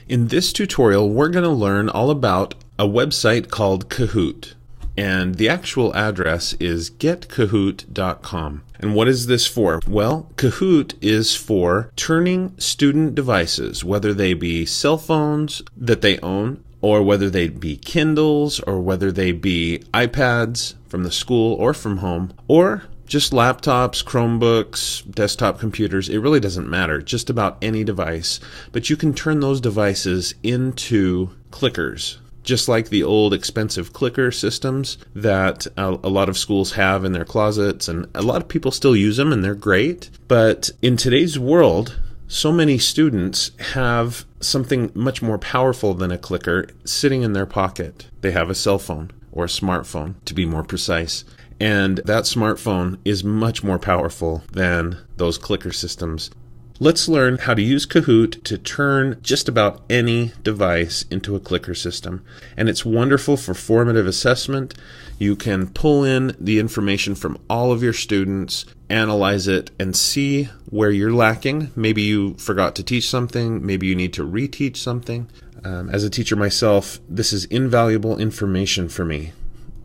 In this tutorial, we're going to learn all about a website called Kahoot. And the actual address is getkahoot.com. And what is this for? Well, Kahoot is for turning student devices, whether they be cell phones that they own, or whether they be Kindles, or whether they be iPads from the school or from home, or just laptops, Chromebooks, desktop computers. It really doesn't matter, just about any device. But you can turn those devices into clickers, just like the old expensive clicker systems that a lot of schools have in their closets, and a lot of people still use them, and they're great. But in today's world, so many students have something much more powerful than a clicker sitting in their pocket. They have a cell phone, or a smartphone, to be more precise. And that smartphone is much more powerful than those clicker systems. Let's learn how to use Kahoot to turn just about any device into a clicker system. And it's wonderful for formative assessment. You can pull in the information from all of your students, analyze it, and see where you're lacking. Maybe you forgot to teach something. Maybe you need to reteach something. As a teacher myself, this is invaluable information for me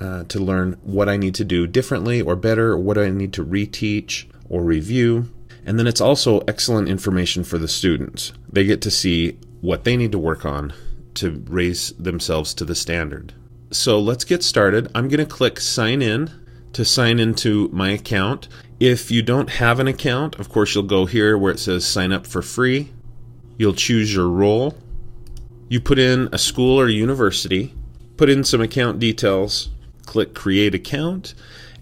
to learn what I need to do differently or better, or what I need to reteach or review. And then it's also excellent information for the students. They get to see what they need to work on to raise themselves to the standard. So let's get started. I'm going to click Sign In to sign into my account. If you don't have an account, of course, you'll go here where it says Sign Up for Free. You'll choose your role. You put in a school or university, put in some account details, click Create Account,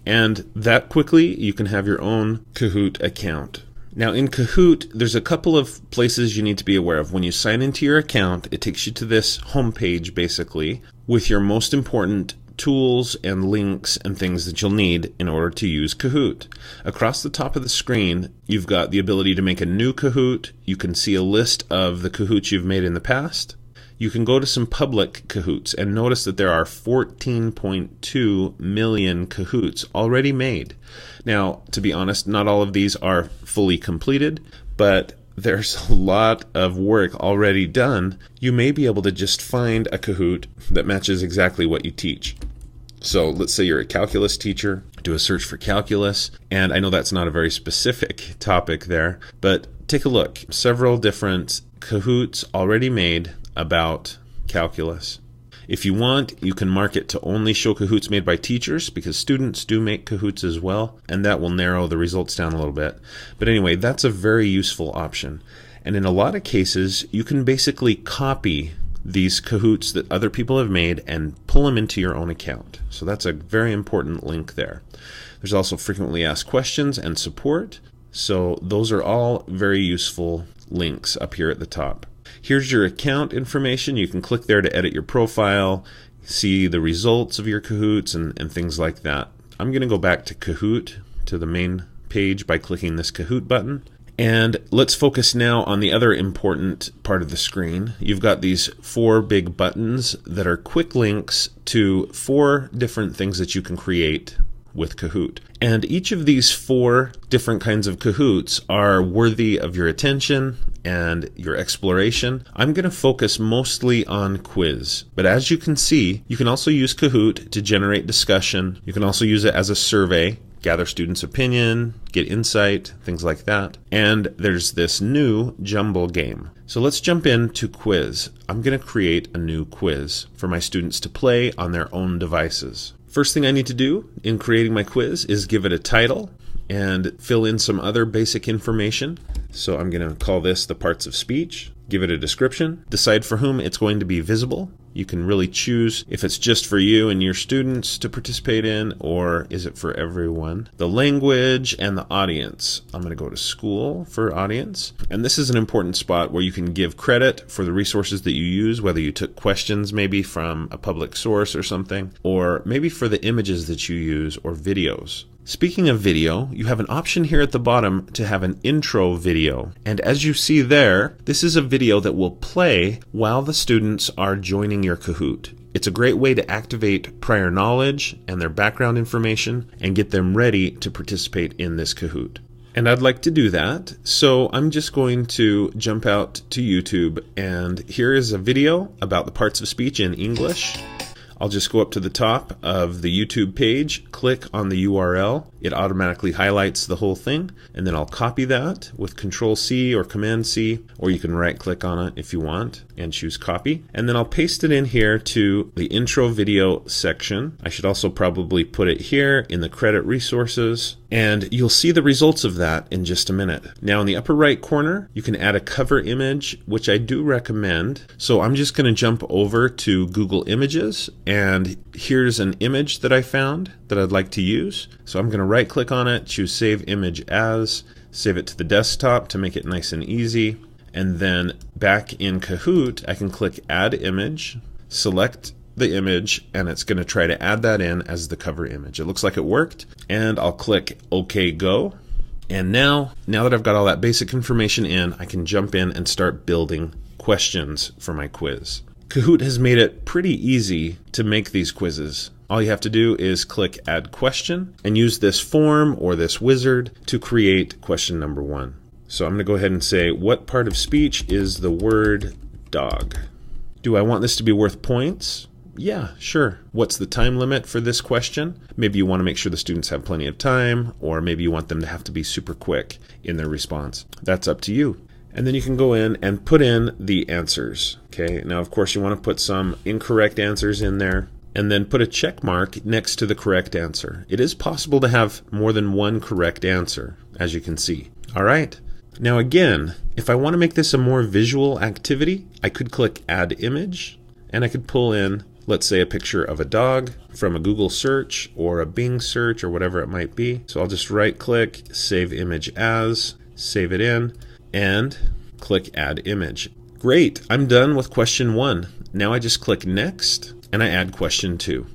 and that quickly you can have your own Kahoot account. Now in Kahoot, there's a couple of places you need to be aware of. When you sign into your account, it takes you to this home page basically with your most important tools and links and things that you'll need in order to use Kahoot. Across the top of the screen, you've got the ability to make a new Kahoot. You can see a list of the Kahoots you've made in the past. You can go to some public Kahoots and notice that there are 14.2 million Kahoots already made. Now, to be honest, not all of these are fully completed, but there's a lot of work already done. You may be able to just find a Kahoot that matches exactly what you teach. So let's say you're a calculus teacher, do a search for calculus, and I know that's not a very specific topic there, but take a look. Several different Kahoots already made about calculus. If you want, you can mark it to only show Kahoots made by teachers, because students do make Kahoots as well, and that will narrow the results down a little bit. But anyway, that's a very useful option. And in a lot of cases, you can basically copy these Kahoots that other people have made and pull them into your own account. So that's a very important link there. There's also frequently asked questions and support. So those are all very useful links up here at the top. Here's your account information. You can click there to edit your profile, see the results of your Kahoots and things like that. I'm going to go back to Kahoot, to the main page, by clicking this Kahoot button. And let's focus now on the other important part of the screen. You've got these 4 big buttons that are quick links to 4 different things that you can create with Kahoot. And each of these 4 different kinds of Kahoots are worthy of your attention and your exploration. I'm going to focus mostly on quiz, but as you can see, you can also use Kahoot to generate discussion. You can also use it as a survey, gather students' opinion, get insight, things like that. And there's this new Jumb Game. So let's jump into quiz. I'm going to create a new quiz for my students to play on their own devices. First thing I need to do in creating my quiz is give it a title and fill in some other basic information. So I'm going to call this the parts of speech, give it a description, decide for whom it's going to be visible. You can really choose if it's just for you and your students to participate in, or is it for everyone. The language and the audience. I'm going to go to school for audience. And this is an important spot where you can give credit for the resources that you use, whether you took questions maybe from a public source or something, or maybe for the images that you use or videos. Speaking of video, you have an option here at the bottom to have an intro video. And as you see there, this is a video that will play while the students are joining your Kahoot. It's a great way to activate prior knowledge and their background information and get them ready to participate in this Kahoot. And I'd like to do that, so I'm just going to jump out to YouTube, and here is a video about the parts of speech in English. I'll just go up to the top of the YouTube page, click on the URL. It automatically highlights the whole thing, and then I'll copy that with Control-C or Command-C, or you can right-click on it if you want and choose Copy. And then I'll paste it in here to the intro video section. I should also probably put it here in the credit resources, and you'll see the results of that in just a minute. Now in the upper right corner, you can add a cover image, which I do recommend. So I'm just going to jump over to Google Images, and here's an image that I found that I'd like to use. So I'm going to right click on it, choose Save Image As, save it to the desktop to make it nice and easy. And then back in Kahoot, I can click Add Image, select the image, and it's going to try to add that in as the cover image. It looks like it worked, and I'll click OK Go. And now that I've got all that basic information in, I can jump in and start building questions for my quiz. Kahoot has made it pretty easy to make these quizzes. All you have to do is click Add Question and use this form or this wizard to create question number 1. So I'm going to go ahead and say, what part of speech is the word dog? Do I want this to be worth points? Yeah, sure. What's the time limit for this question? Maybe you want to make sure the students have plenty of time, or maybe you want them to have to be super quick in their response. That's up to you. And then you can go in and put in the answers. Okay, now of course you want to put some incorrect answers in there, and then put a check mark next to the correct answer. It is possible to have more than one correct answer, as you can see. All right. Now again, if I want to make this a more visual activity, I could click Add Image, and I could pull in, let's say, a picture of a dog from a Google search or a Bing search or whatever it might be. So I'll just right click, Save Image As, save it in, and click Add Image. Great, I'm done with question 1. Now I just click Next, and I add question 2,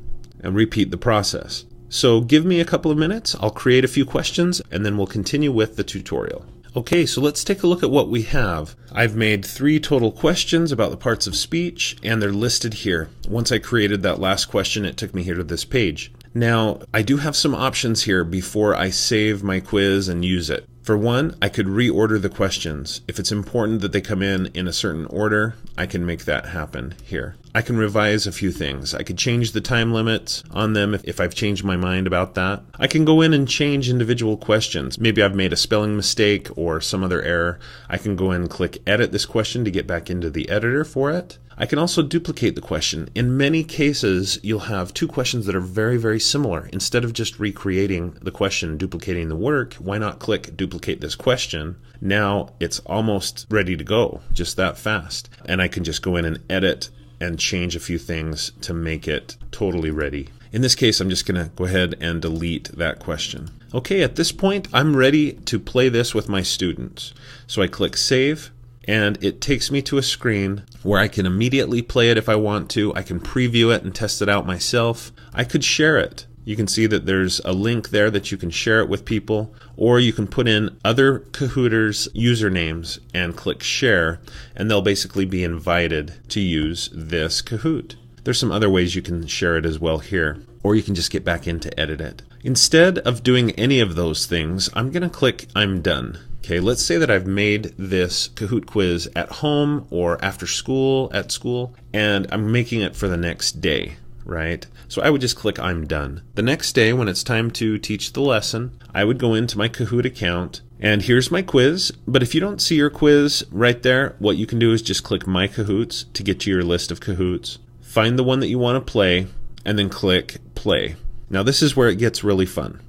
and repeat the process. So give me a couple of minutes, I'll create a few questions, and then we'll continue with the tutorial. Okay, so let's take a look at what we have. I've made 3 total questions about the parts of speech, and they're listed here. Once I created that last question, it took me here to this page. Now, I do have some options here before I save my quiz and use it. For one, I could reorder the questions. If it's important that they come in a certain order, I can make that happen here. I can revise a few things. I could change the time limits on them if I've changed my mind about that. I can go in and change individual questions. Maybe I've made a spelling mistake or some other error. I can go in and click Edit this question to get back into the editor for it. I can also duplicate the question. In many cases, you'll have 2 questions that are very, very similar. Instead of just recreating the question, duplicating the work, why not click Duplicate this question? Now it's almost ready to go, just that fast. And I can just go in and edit and change a few things to make it totally ready. In this case, I'm just going to go ahead and delete that question. Okay, at this point, I'm ready to play this with my students. So I click Save, and it takes me to a screen where I can immediately play it if I want to. I can preview it and test it out myself. I could share it. You can see that there's a link there that you can share it with people, or you can put in other Kahooters usernames and click Share, and they'll basically be invited to use this Kahoot. There's some other ways you can share it as well here, or you can just get back in to edit it. Instead of doing any of those things, I'm going to click I'm done. Okay, let's say that I've made this Kahoot quiz at home or after school, at school, and I'm making it for the next day, right? So I would just click I'm done. The next day, when it's time to teach the lesson, I would go into my Kahoot account, and here's my quiz. But if you don't see your quiz right there, what you can do is just click My Kahoots to get to your list of Kahoots. Find the one that you want to play, and then click Play. Now this is where it gets really fun.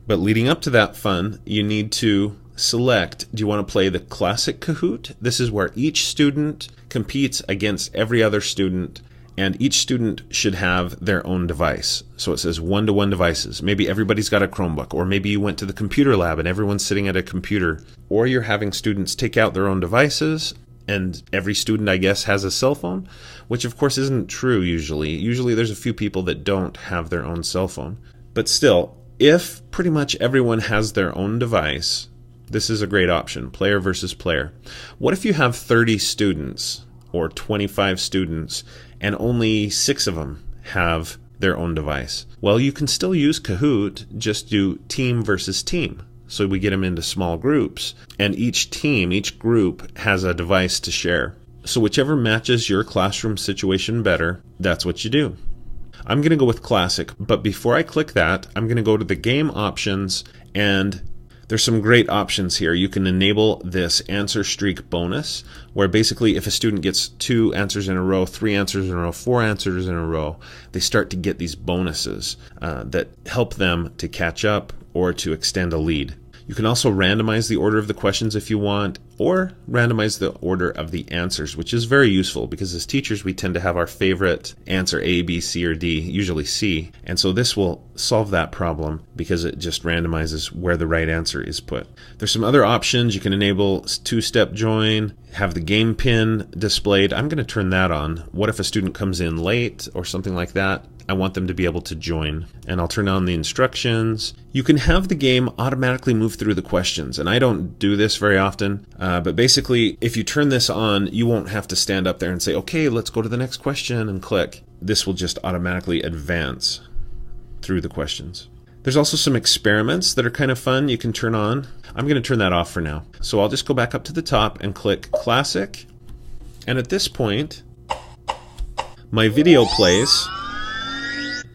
But leading up to that fun, you need to select, do you want to play the classic Kahoot? This is where each student competes against every other student, and each student should have their own device. So it says 1-to-1 devices. Maybe everybody's got a Chromebook, or maybe you went to the computer lab and everyone's sitting at a computer, or you're having students take out their own devices, and every student, I guess, has a cell phone, which of course isn't true usually. Usually there's a few people that don't have their own cell phone. But still, if pretty much everyone has their own device, this is a great option, player versus player. What if you have 30 students or 25 students and only 6 of them have their own device? Well, you can still use Kahoot, just do team versus team. So we get them into small groups, and each team, each group has a device to share. So whichever matches your classroom situation better, that's what you do. I'm going to go with classic, but before I click that, I'm going to go to the game options, and there's some great options here. You can enable this answer streak bonus, where basically if a student gets 2 answers in a row, 3 answers in a row, 4 answers in a row, they start to get these bonuses that help them to catch up or to extend a lead. You can also randomize the order of the questions if you want, or randomize the order of the answers, which is very useful because as teachers we tend to have our favorite answer A, B, C, or D, usually C, and so this will solve that problem because it just randomizes where the right answer is put. There's some other options. You can enable 2-step join, have the game pin displayed. I'm going to turn that on. What if a student comes in late or something like that? I want them to be able to join, and I'll turn on the instructions. You can have the game automatically move through the questions, and I don't do this very often, but basically if you turn this on, you won't have to stand up there and say, okay, let's go to the next question and click. This will just automatically advance through the questions. There's also some experiments that are kind of fun you can turn on. I'm going to turn that off for now. So I'll just go back up to the top and click Classic, and at this point my video plays.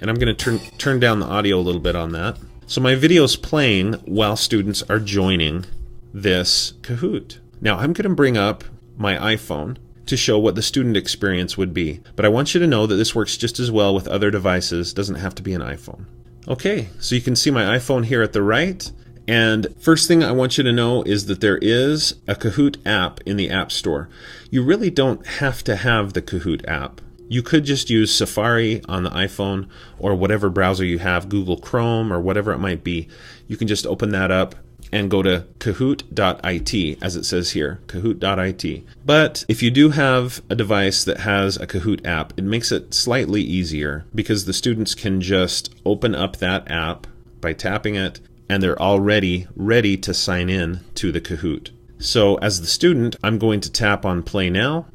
And I'm going to turn down the audio a little bit on that. So my video's playing while students are joining this Kahoot. Now I'm going to bring up my iPhone to show what the student experience would be. But I want you to know that this works just as well with other devices. It doesn't have to be an iPhone. Okay, so you can see my iPhone here at the right. And first thing I want you to know is that there is a Kahoot app in the App Store. You really don't have to have the Kahoot app. You could just use Safari on the iPhone or whatever browser you have, Google Chrome or whatever it might be. You can just open that up and go to kahoot.it, as it says here, kahoot.it. But if you do have a device that has a Kahoot app, it makes it slightly easier because the students can just open up that app by tapping it, and they're already ready to sign in to the Kahoot. So as the student, I'm going to tap on Play Now,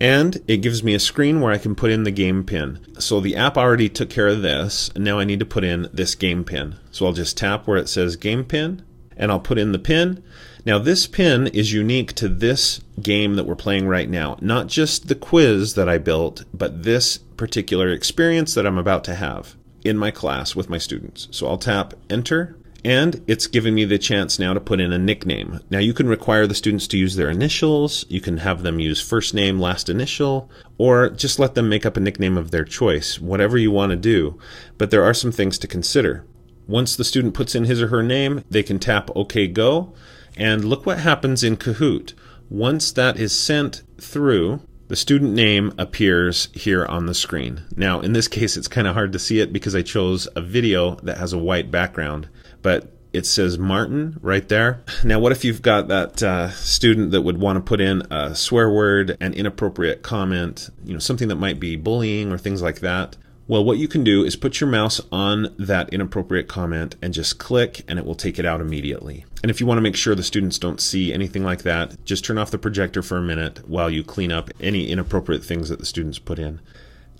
and it gives me a screen where I can put in the game pin. So the app already took care of this, and now I need to put in this game pin. So I'll just tap where it says game pin, and I'll put in the pin. Now this pin is unique to this game that we're playing right now. Not just the quiz that I built, but this particular experience that I'm about to have in my class with my students. So I'll tap enter, and it's giving me the chance now to put in a nickname. Now you can require the students to use their initials, you can have them use first name, last initial, or just let them make up a nickname of their choice, whatever you want to do. But there are some things to consider. Once the student puts in his or her name, they can tap OK Go, and look what happens in Kahoot. Once that is sent through, the student name appears here on the screen. Now in this case it's kind of hard to see it because I chose a video that has a white background. But it says Martin right there. Now what if you've got that student that would want to put in a swear word, an inappropriate comment, something that might be bullying or things like that? Well, what you can do is put your mouse on that inappropriate comment and just click, and it will take it out immediately. And if you want to make sure the students don't see anything like that, just turn off the projector for a minute while you clean up any inappropriate things that the students put in.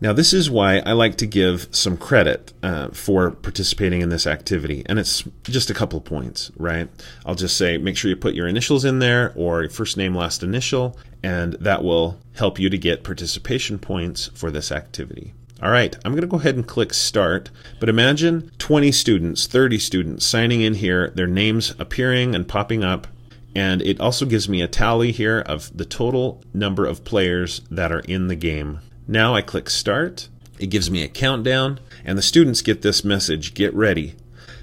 Now this is why I like to give some credit for participating in this activity, and it's just a couple points, right? I'll just say make sure you put your initials in there or your first name, last initial, and that will help you to get participation points for this activity. All right, I'm going to go ahead and click Start, but imagine 20 students, 30 students signing in here, their names appearing and popping up, and it also gives me a tally here of the total number of players that are in the game. Now I click Start, it gives me a countdown, and the students get this message, get ready.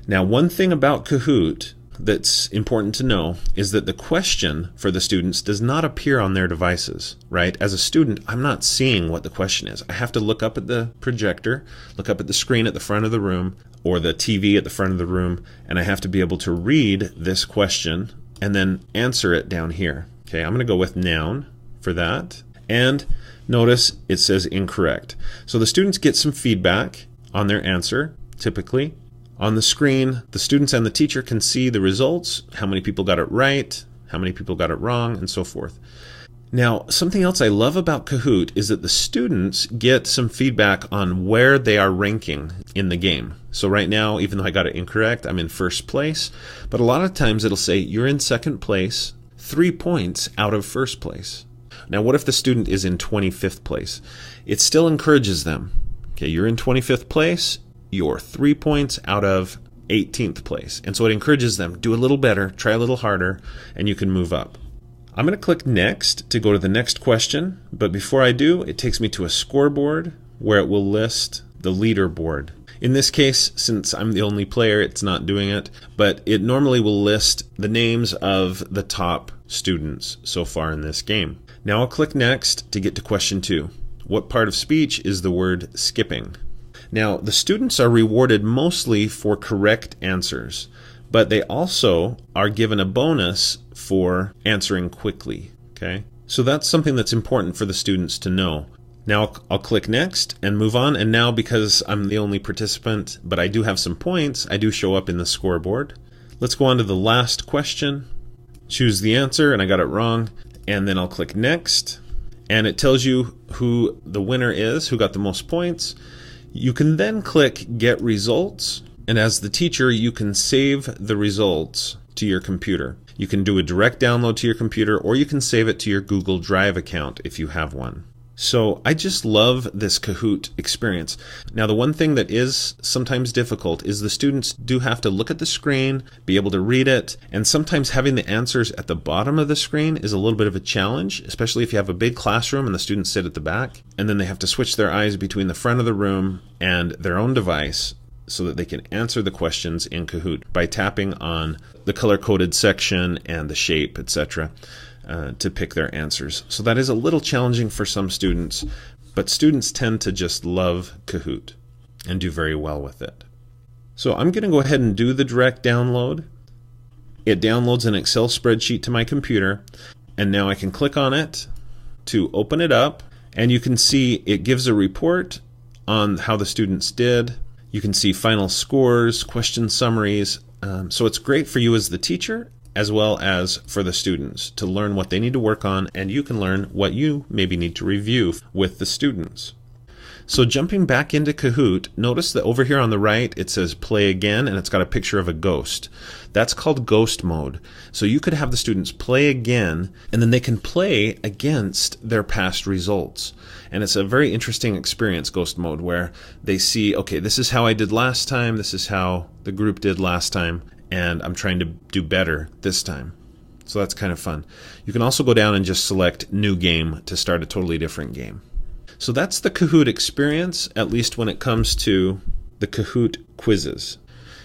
Now one thing about Kahoot that's important to know is that the question for the students does not appear on their devices, right? As a student, I'm not seeing what the question is. I have to look up at the projector, look up at the screen at the front of the room, or the TV at the front of the room, and I have to be able to read this question and then answer it down here. Okay, I'm going to go with noun for that, and notice it says incorrect. So the students get some feedback on their answer, typically. On the screen, the students and the teacher can see the results, how many people got it right, how many people got it wrong, and so forth. Now, something else I love about Kahoot is that the students get some feedback on where they are ranking in the game. So right now, even though I got it incorrect, I'm in first place. But a lot of times it'll say you're in second place, 3 points out of first place. Now, what if the student is in 25th place? It still encourages them. Okay, you're in 25th place, you're 3 points out of 18th place. And so it encourages them, do a little better, try a little harder, and you can move up. I'm going to click Next to go to the next question, but before I do, it takes me to a scoreboard where it will list the leaderboard. In this case, since I'm the only player, it's not doing it, but it normally will list the names of the top students so far in this game. Now I'll click Next to get to question 2. What part of speech is the word skipping? Now, the students are rewarded mostly for correct answers, but they also are given a bonus for answering quickly. Okay, so that's something that's important for the students to know. Now I'll click Next and move on, and now because I'm the only participant, but I do have some points, I do show up in the scoreboard. Let's go on to the last question. Choose the answer, and I got it wrong, and then I'll click Next, and it tells you who the winner is, who got the most points. You can then click Get Results, and as the teacher, you can save the results to your computer. You can do a direct download to your computer, or you can save it to your Google Drive account if you have one. So I just love this Kahoot experience. Now, the one thing that is sometimes difficult is the students do have to look at the screen, be able to read it, and sometimes having the answers at the bottom of the screen is a little bit of a challenge, especially if you have a big classroom and the students sit at the back, and then they have to switch their eyes between the front of the room and their own device so that they can answer the questions in Kahoot by tapping on the color-coded section and the shape, etc. To pick their answers. So that is a little challenging for some students, but students tend to just love Kahoot and do very well with it. So I'm going to go ahead and do the direct download. It downloads an Excel spreadsheet to my computer, and now I can click on it to open it up, and you can see it gives a report on how the students did. You can see final scores, question summaries. So it's great for you as the teacher, as well as for the students to learn what they need to work on, and you can learn what you maybe need to review with the students. So jumping back into Kahoot, notice that over here on the right it says play again, and it's got a picture of a ghost. That's called ghost mode. So you could have the students play again, and then they can play against their past results. And it's a very interesting experience, ghost mode, where they see, okay, this is how I did last time, this is how the group did last time, and I'm trying to do better this time. So that's kind of fun. You can also go down and just select New Game to start a totally different game. So that's the Kahoot experience, at least when it comes to the Kahoot quizzes.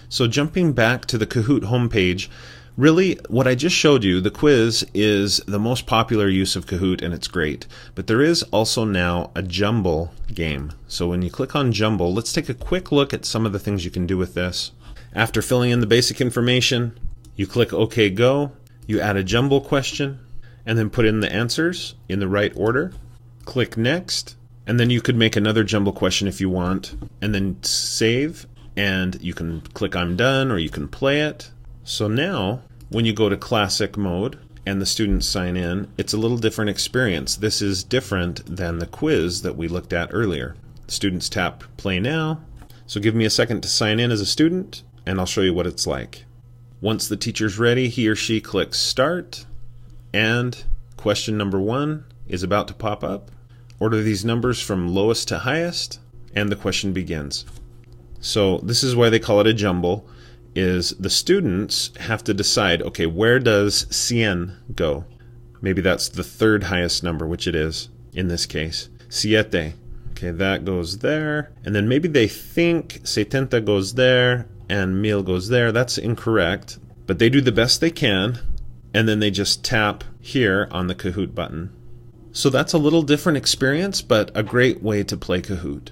So jumping back to the Kahoot homepage, really what I just showed you, the quiz, is the most popular use of Kahoot, and it's great. But there is also now a Jumb game. So when you click on Jumb, let's take a quick look at some of the things you can do with this. After filling in the basic information, you click OK Go, you add a Jumb question, and then put in the answers in the right order. Click Next, and then you could make another Jumb question if you want, and then save, and you can click I'm done, or you can play it. So now, when you go to classic mode and the students sign in, it's a little different experience. This is different than the quiz that we looked at earlier. The students tap play now. So give me a second to sign in as a student, and I'll show you what it's like. Once the teacher's ready, he or she clicks start, and question number 1 is about to pop up. Order these numbers from lowest to highest, and the question begins. So this is why they call it a Jumb, is the students have to decide, okay, where does 100 go? Maybe that's the third highest number, which it is in this case. 7. Okay, that goes there. And then maybe they think 70 goes there and 1000 goes there. That's incorrect, but they do the best they can, and then they just tap here on the Kahoot button. So that's a little different experience, but a great way to play Kahoot.